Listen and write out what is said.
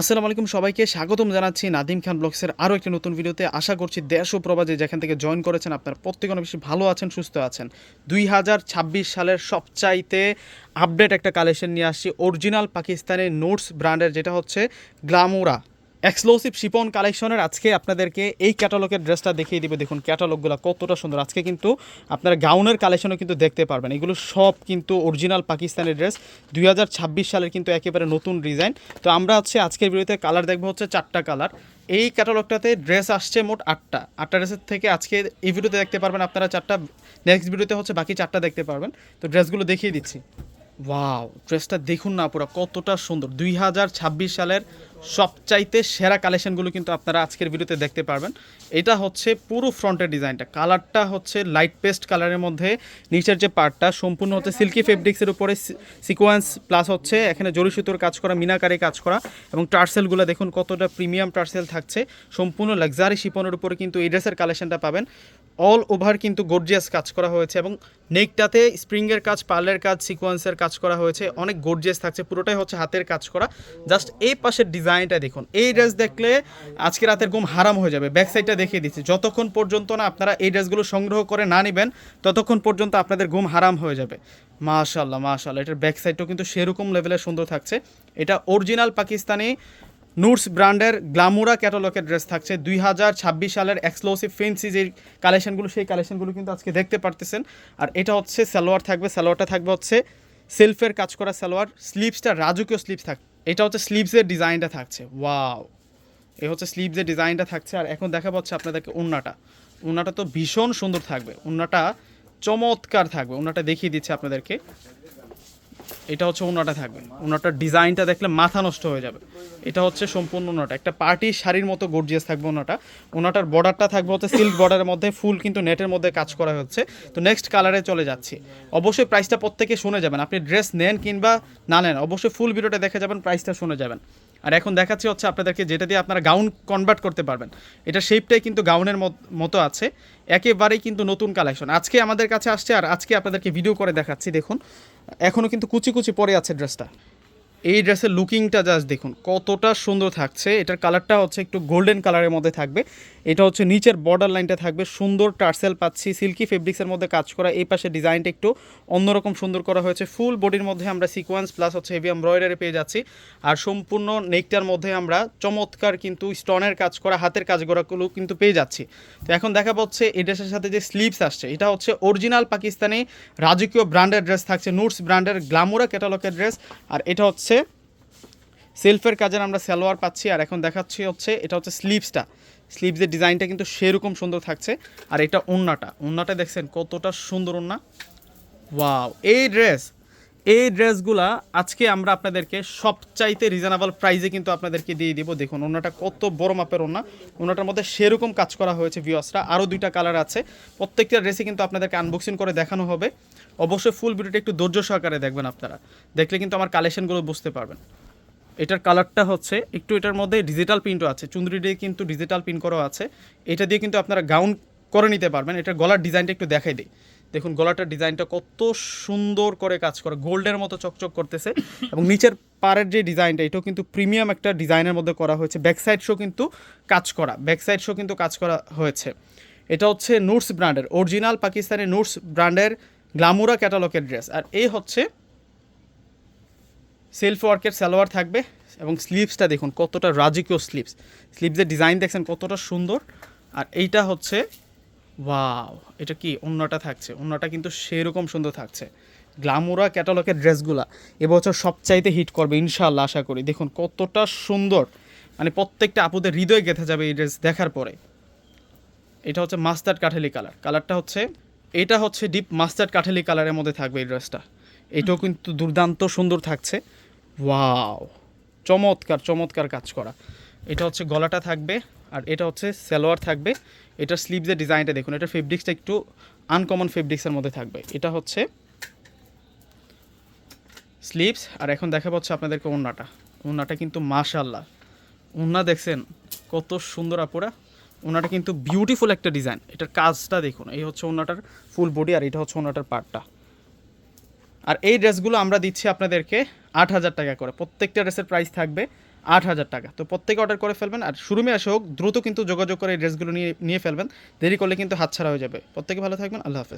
আসসালামু আলাইকুম সবাইকে স্বাগতম জানাচ্ছি নাদিম খান ব্লগসের আরও একটি নতুন ভিডিওতে। আশা করছি দেশ ও প্রবাসে যেখান থেকে জয়েন করেছেন আপনারা প্রত্যেকে অনেক বেশি ভালো আছেন, সুস্থ আছেন। 2026 সালের সবচাইতে আপডেট একটা কালেকশন নিয়ে আসছি অরিজিনাল পাকিস্তানি নোটস ব্র্যান্ডের, যেটা হচ্ছে গ্লামোরা এক্সক্লুসিভ শিপন কালেকশনের। আজকে আপনাদেরকে এই ক্যাটালগের ড্রেসটা দেখিয়ে দিব। দেখুন ক্যাটালগুলো কতটা সুন্দর। আজকে কিন্তু আপনারা গাউনের কালেকশনও কিন্তু দেখতে পারবেন। এগুলো সব কিন্তু অরিজিনাল পাকিস্তানি ড্রেস, 2026 সালের কিন্তু একেবারে নতুন ডিজাইন। তো আমরা আজকের ভিডিওতে কালার দেখবো হচ্ছে 4টা কালার। এই ক্যাটালগটাতে ড্রেস আসছে মোট 8টা ড্রেসের থেকে আজকে এই ভিডিওতে দেখতে পারবেন আপনারা 4টা, নেক্সট ভিডিওতে হচ্ছে বাকি 4টা দেখতে পারবেন। তো ড্রেসগুলো দেখিয়ে দিচ্ছি। ওয়াও, ড্রেসটা দেখুন না পুরো কতটা সুন্দর। 2026 সালের সবচাইতে সেরা কালেকশনগুলো কিন্তু আপনারা আজকের ভিডিওতে দেখতে পারবেন। এটা হচ্ছে পুরো ফ্রন্টের ডিজাইনটা, কালারটা হচ্ছে লাইট পেস্ট কালারের মধ্যে। নিচের যে পার্টটা সম্পূর্ণ হচ্ছে সিল্কি ফেব্রিক্সের উপরে সিকোয়েন্স প্লাস হচ্ছে এখানে জরি সুতোর কাজ করা, মিনাকারি কাজ করা, এবং টার্সেলগুলো দেখুন কতটা প্রিমিয়াম টার্সেল থাকছে। সম্পূর্ণ লাক্সারি শিপনের উপরে কিন্তু এই ড্রেসের কালেকশনটা পাবেন। অল ওভার কিন্তু গর্জিয়াস কাজ করা হয়েছে এবং নেকটাতে স্প্রিংয়ের কাজ, পার্লের কাজ, সিকোয়েন্সের কাজ করা হয়েছে। অনেক গর্জিয়াস থাকছে, পুরোটাই হচ্ছে হাতের কাজ করা। জাস্ট এই পাশের ডিজাইনটা দেখুন, এই ড্রেস দেখলে আজকে রাতের ঘুম হারাম হয়ে যাবে। ব্যাক সাইডটা দেখিয়ে দিচ্ছি, যতক্ষণ পর্যন্ত না আপনারা এই ড্রেসগুলো সংগ্রহ করে না নেবেন ততক্ষণ পর্যন্ত আপনাদের ঘুম হারাম হয়ে যাবে। মাশাল্লাহ মাশাল্লাহ, এটার ব্যাক সাইডটাও কিন্তু সেরকম লেভেলের সুন্দর থাকছে। এটা অরিজিনাল পাকিস্তানি নুটস ব্র্যান্ডের গ্লামোরা ক্যাটালগের ড্রেস থাকছে। 2026 সালের এক্সক্লুসিভ ফেন্সি যে কালেকশনগুলো, সেই কালেকশনগুলো কিন্তু আজকে দেখতে পারতেছেন। আর এটা হচ্ছে সালোয়ার থাকবে, সালোয়ারটা থাকবে হচ্ছে সেলফের কাজ করা সালোয়ার। স্লিভসটা রাজকীয় স্লিভস থাকবে। এটা হচ্ছে স্লিভসের ডিজাইনটা থাকছে। ওয়াও, এই হচ্ছে স্লিভসের ডিজাইনটা থাকছে। আর এখন দেখা পাচ্ছে আপনাদেরকে ওড়নাটা। ওড়নাটা তো ভীষণ সুন্দর থাকবে, ওড়নাটা চমৎকার থাকবে। ওড়নাটা দেখিয়ে দিচ্ছে আপনাদেরকে। এটা হচ্ছে ওড়নাটা থাকবে, ওড়নাটার ডিজাইনটা দেখলে মাথা নষ্ট হয়ে যাবে। এটা হচ্ছে সম্পূর্ণ ওড়নাটা, একটা পার্টি শাড়ির মতো গর্জিয়াস থাকবে ওড়নাটা। ওড়নাটার বর্ডারটা থাকবে হচ্ছে সিল্ক বর্ডারের মধ্যে, ফুল কিন্তু নেটের মধ্যে কাজ করা হচ্ছে। তো নেক্সট কালারে চলে যাচ্ছি। অবশ্যই প্রাইসটা প্রত্যেকে শুনে যাবেন, আপনি ড্রেস নেন কিংবা না নেন অবশ্যই ফুল ভিডিওটা দেখে যাবেন, প্রাইসটা শুনে যাবেন। আর এখন দেখাচ্ছি হচ্ছে আপনাদেরকে যেটা দিয়ে আপনারা গাউন কনভার্ট করতে পারবেন। এটা শেপটাই কিন্তু গাউনের মতো আছে, একেবারেই কিন্তু নতুন কালেকশন আজকে আমাদের কাছে আসছে। আর আজকে আপনাদেরকে ভিডিও করে দেখাচ্ছি। দেখুন এখনও কিন্তু কুচি কুচি পরে আছে ড্রেসটা। এই ড্রেসের লুকিংটা জাস্ট দেখুন কতটা সুন্দর থাকছে। এটার কালারটা হচ্ছে একটু গোল্ডেন কালারের মধ্যে থাকবে। এটা হচ্ছে নিচের বর্ডার লাইনটা থাকবে সুন্দর টার্সেল পাচ্ছি, সিল্কি ফেব্রিক্সের মধ্যে কাজ করা। এই পাশে ডিজাইনটা একটু অন্যরকম সুন্দর করা হয়েছে। ফুল বডির মধ্যে আমরা সিকোয়েন্স প্লাস হচ্ছে হেভি এমব্রয়ডারি পেয়ে যাচ্ছি। আর সম্পূর্ণ নেকটার মধ্যে আমরা চমৎকার কিন্তু স্টোনের কাজ করা, হাতের কাজ করাগুলো কিন্তু পেয়ে যাচ্ছি। তো এখন দেখা পাচ্ছে এই ড্রেসের সাথে যে স্লিভস আসছে, এটা হচ্ছে অরিজিনাল পাকিস্তানি রাজকীয় ব্র্যান্ডের ড্রেস থাকছে, নুটস ব্র্যান্ডের গ্লামোরা ক্যাটালগের ড্রেস। আর এটা হচ্ছে সেলফের কাজের আমরা সালোয়ার পাচ্ছি। আর এখন দেখাচ্ছি হচ্ছে এটা হচ্ছে স্লিভসটা, স্লিভসের ডিজাইনটা কিন্তু সেরকম সুন্দর থাকছে। আর এটা ওড়নাটা দেখছেন কতটা সুন্দর ওড়না। ওয়াও, এই ড্রেসগুলা আজকে আমরা আপনাদেরকে সবচাইতে রিজনেবল প্রাইসে কিন্তু আপনাদেরকে দিয়ে দিব। দেখুন ওড়নাটা কত বড় মাপের ওড়না, ওড়নাটার মধ্যে সেরকম কাজ করা হয়েছে। ভিউয়ার্সরা আরও 2টা কালার আছে, প্রত্যেকটা ড্রেসে কিন্তু আপনাদেরকে আনবক্সিং করে দেখানো হবে। অবশ্যই ফুল ভিডিওটা একটু ধৈর্য সহকারে দেখবেন, আপনারা দেখলে কিন্তু আমার কালেকশনগুলো বুঝতে পারবেন। এটার কালারটা হচ্ছে একটু, এটার মধ্যে ডিজিটাল প্রিন্টও আছে, চুন্দ্রি দিয়ে কিন্তু ডিজিটাল প্রিন্ট করা আছে। এটা দিয়ে কিন্তু আপনারা গাউন করে নিতে পারবেন। এটার গলার ডিজাইনটা একটু দেখাই দিই। দেখুন গলাটার ডিজাইনটা কত সুন্দর করে কাজ করা, গোল্ডের মতো চকচক করতেছে। এবং নিচের পাড়ের যে ডিজাইনটা, এটাও কিন্তু প্রিমিয়াম একটা ডিজাইনের মধ্যে করা হয়েছে। ব্যাক সাইড শো কিন্তু কাজ করা হয়েছে। এটা হচ্ছে নুটস ব্র্যান্ডের, অরিজিনাল পাকিস্তানি নুটস ব্র্যান্ডের গ্লামোরা ক্যাটালগের ড্রেস। আর এই হচ্ছে সেলফ ওয়ার্কের সালোয়ার থাকবে এবং স্লিভসটা দেখুন কতটা রাজকীয় স্লিভসের ডিজাইন দেখছেন কতটা সুন্দর। আর এইটা হচ্ছে ওয়াও, এটা কি ওড়নাটা থাকছে, ওড়নাটা কিন্তু সেরকম সুন্দর থাকছে। গ্লামোরা ক্যাটালগের ড্রেসগুলা এবছর সবচাইতে হিট করবে ইনশাআল্লাহ, আশা করি। দেখুন কতটা সুন্দর, মানে প্রত্যেকটা আপুদের হৃদয় গেঁথে যাবে এই ড্রেস দেখার পরে। এটা হচ্ছে মাস্টার্ড কাঠালি কালার, এটা হচ্ছে ডিপ মাস্টার্ড কাঠালি কালারের মধ্যে থাকবে এই ড্রেসটা। এটাও কিন্তু দুর্দান্ত সুন্দর থাকছে। ওয়াও, চমৎকার কাজ করা। এটা হচ্ছে গলাটা থাকবে আর এটা হচ্ছে সালোয়ার থাকবে। এটার স্লিভসের ডিজাইনটা দেখুন, এটা ফেব্রিক্সটা একটু আনকমন ফেব্রিক্সের মধ্যে থাকবে। এটা হচ্ছে স্লিভস। আর এখন দেখা পাচ্ছে আপনাদেরকে ওড়নাটা কিন্তু মাশাআল্লাহ, ওড়না দেখছেন কত সুন্দর আপুরা। ওড়নাটা কিন্তু বিউটিফুল একটা ডিজাইন, এটার কাজটা দেখুন। এই হচ্ছে ওড়নাটার ফুল বডি আর এটা হচ্ছে ওড়নাটার পার্টটা। আর এই ড্রেসগুলো আমরা দিচ্ছি আপনাদেরকে 8,000 টাকা করে, প্রত্যেকটা ড্রেসের প্রাইস থাকবে 8,000 টাকা। তো প্রত্যেকে অর্ডার করে ফেলবেন, আর শোরুমে এসে হোক দ্রুত কিন্তু যোগাযোগ করে এই ড্রেসগুলো নিয়ে ফেলবেন। দেরি করলে কিন্তু হাতছাড়া হয়ে যাবে। প্রত্যেকে ভালো থাকবেন। আল্লাহ হাফেজ।